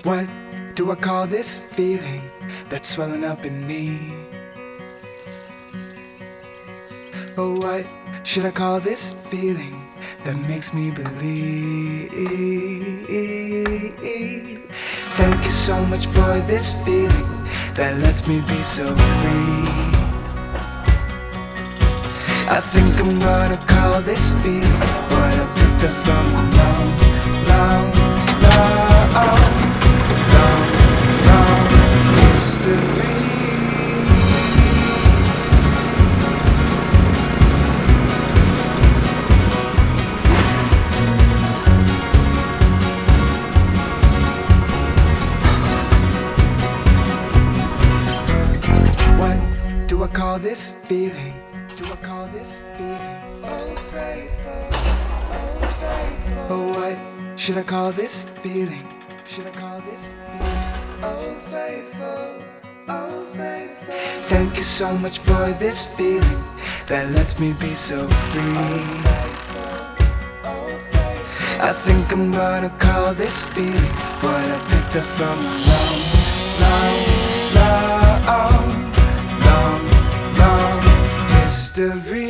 What do I call this feeling that's swelling up in me? Oh, what should I call this feeling that makes me believe? Thank you so much for this feeling that lets me be so free. I think I'm gonna call this feeling what I picked up from a long, long, long, long, long history. What do I call this feeling? Do I call this feeling? Oh faithful, oh faithful. Oh, what should I call this feeling? Should I call this feeling? Oh faithful, oh faithful. Thank you so much for this feeling that lets me be so free. I think I'm gonna call this feeling what I picked up from a long, long, long, long, long history.